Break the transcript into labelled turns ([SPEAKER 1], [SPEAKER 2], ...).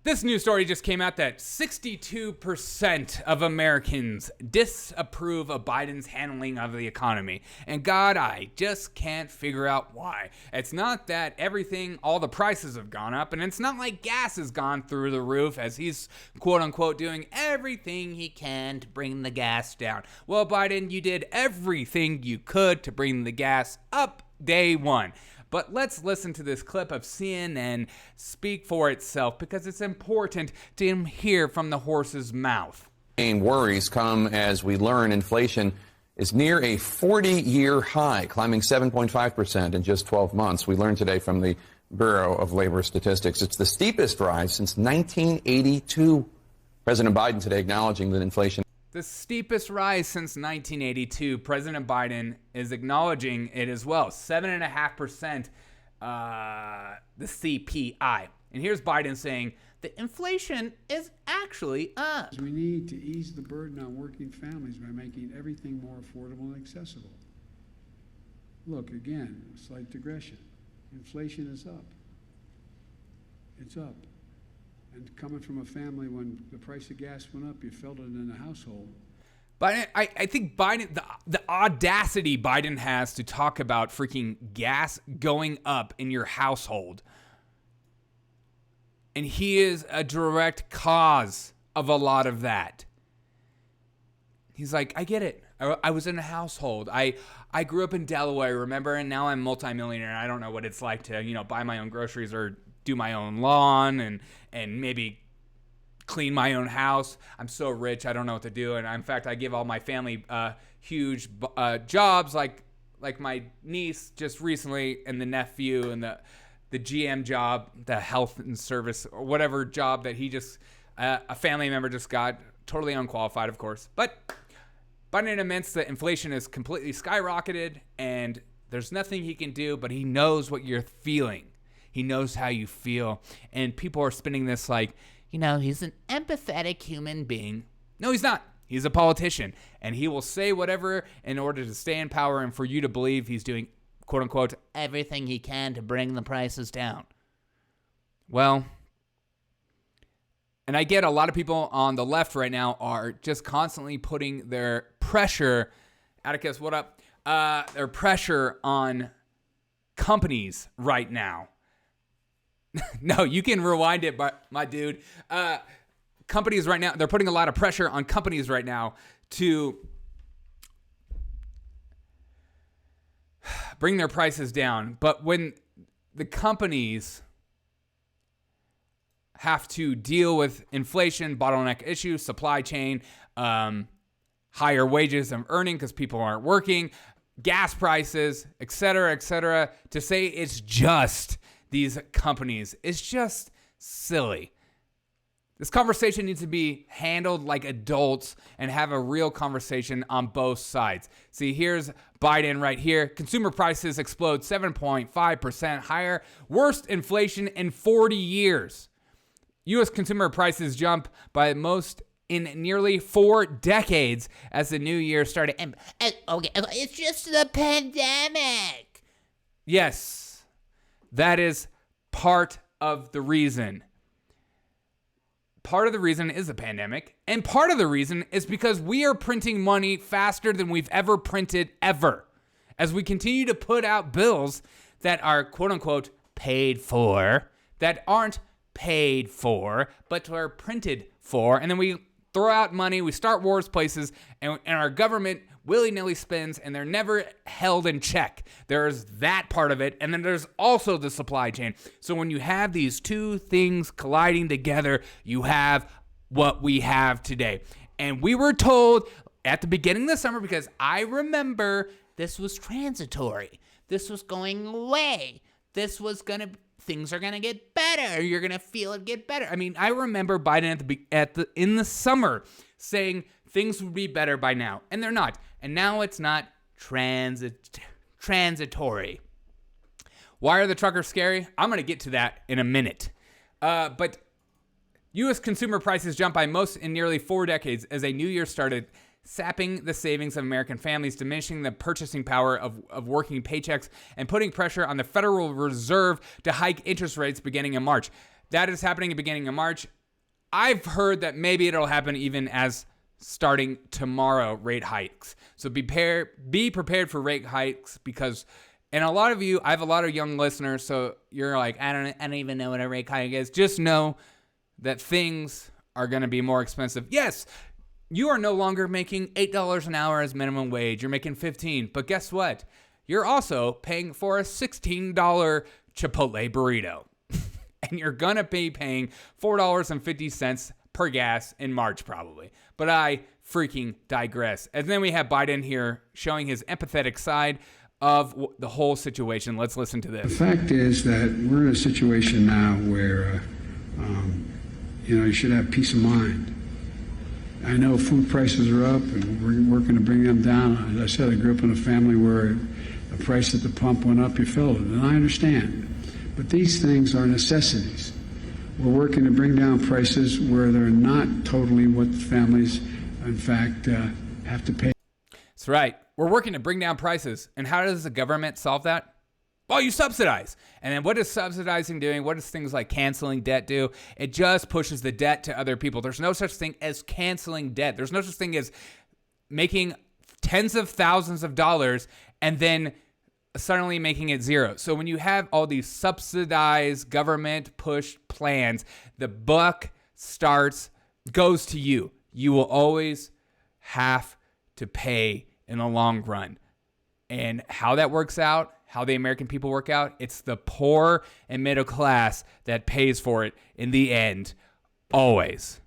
[SPEAKER 1] This news story just came out that 62% of Americans disapprove of Biden's handling of the economy. And God, I just can't figure out why. It's not that all the prices have gone up, and it's not like gas has gone through the roof as he's quote unquote doing everything he can to bring the gas down. Well, Biden, you did everything you could to bring the gas up day one. But let's listen to this clip of CNN speak for itself because it's important to hear from the horse's mouth.
[SPEAKER 2] Main worries come as we learn inflation is near a 40-year high, climbing 7.5% in just 12 months. We learned today from the Bureau of Labor Statistics. It's the steepest rise since 1982. President Biden today acknowledging that inflation.
[SPEAKER 1] The steepest rise since 1982. President Biden is acknowledging it as well. 7.5%, the CPI. And here's Biden saying the inflation is actually up.
[SPEAKER 3] We need to ease the burden on working families by making everything more affordable and accessible. Look, again, a slight digression. Inflation is up. It's up. And coming from a family when the price of gas went up, you felt it in the household.
[SPEAKER 1] But I think Biden, the audacity Biden has to talk about freaking gas going up in your household. And he is a direct cause of a lot of that. He's like, I get it. I was in a household. I grew up in Delaware, remember? And now I'm multimillionaire. I don't know what it's like to, buy my own groceries or do my own lawn and maybe clean my own house. I'm so rich, I don't know what to do. And in fact, I give all my family huge jobs, like my niece just recently, and the nephew, and the GM job, the health and service, or whatever job that he just, a family member just got, totally unqualified, of course. But Biden admits that inflation is completely skyrocketed, and there's nothing he can do, but he knows what you're feeling. He knows how you feel. And people are spinning this like, he's an empathetic human being. No, he's not. He's a politician. And he will say whatever in order to stay in power and for you to believe he's doing, quote unquote, everything he can to bring the prices down. Well, and I get a lot of people on the left right now are just constantly putting their pressure, Atticus, what up? Their pressure on companies right now. No, you can rewind it, my dude. Companies right now, they're putting a lot of pressure on companies right now to bring their prices down. But when the companies have to deal with inflation, bottleneck issues, supply chain, higher wages of earning because people aren't working, gas prices, et cetera, to say it's just these companies is just silly. This conversation needs to be handled like adults and have a real conversation on both sides. See, here's Biden right here. Consumer prices explode 7.5% higher. Worst inflation in 40 years. U.S. consumer prices jump by most in nearly 4 decades as the new year started. Okay, it's just the pandemic. Yes. That is part of the reason. Part of the reason is the pandemic, and part of the reason is because we are printing money faster than we've ever printed ever. As we continue to put out bills that are quote-unquote paid for, that aren't paid for, but are printed for, and then we throw out money, we start wars places, and our government willy-nilly spends, and they're never held in check. There's that part of it, and then there's also the supply chain. So when you have these two things colliding together, you have what we have today. And we were told at the beginning of the summer, because I remember this was transitory. This was going away. Things are gonna get better. You're gonna feel it get better. I mean, I remember Biden in the summer saying things would be better by now, and they're not. And now it's not transitory. Why are the truckers scary? I'm gonna get to that in a minute. But U.S. consumer prices jumped by most in nearly 4 decades as a new year started, sapping the savings of American families, diminishing the purchasing power of working paychecks, and putting pressure on the Federal Reserve to hike interest rates beginning in March. That is happening at the beginning of March. I've heard that maybe it'll happen even as starting tomorrow rate hikes. So be prepared for rate hikes because, and a lot of you, I have a lot of young listeners, so you're like, I don't even know what a rate hike is. Just know that things are going to be more expensive. Yes, you are no longer making $8 an hour as minimum wage. You're making $15. But guess what? You're also paying for a $16 Chipotle burrito. And you're going to be paying $4.50 per gas in March probably. But I freaking digress. And then we have Biden here showing his empathetic side of the whole situation. Let's listen to this.
[SPEAKER 3] The fact is that we're in a situation now where, you should have peace of mind. I know food prices are up, and we're working to bring them down. As I said, I grew up in a family where the price at the pump went up, you filled it, and I understand. But these things are necessities. We're working to bring down prices where they're not totally what families, in fact, have to pay.
[SPEAKER 1] That's right. We're working to bring down prices. And how does the government solve that? Well, you subsidize. And then what is subsidizing doing? What does things like canceling debt do? It just pushes the debt to other people. There's no such thing as canceling debt. There's no such thing as making tens of thousands of dollars and then suddenly making it zero. So when you have all these subsidized government push plans, the buck goes to you. You will always have to pay in the long run. And how that works out, how the American people work out, it's the poor and middle class that pays for it in the end, always.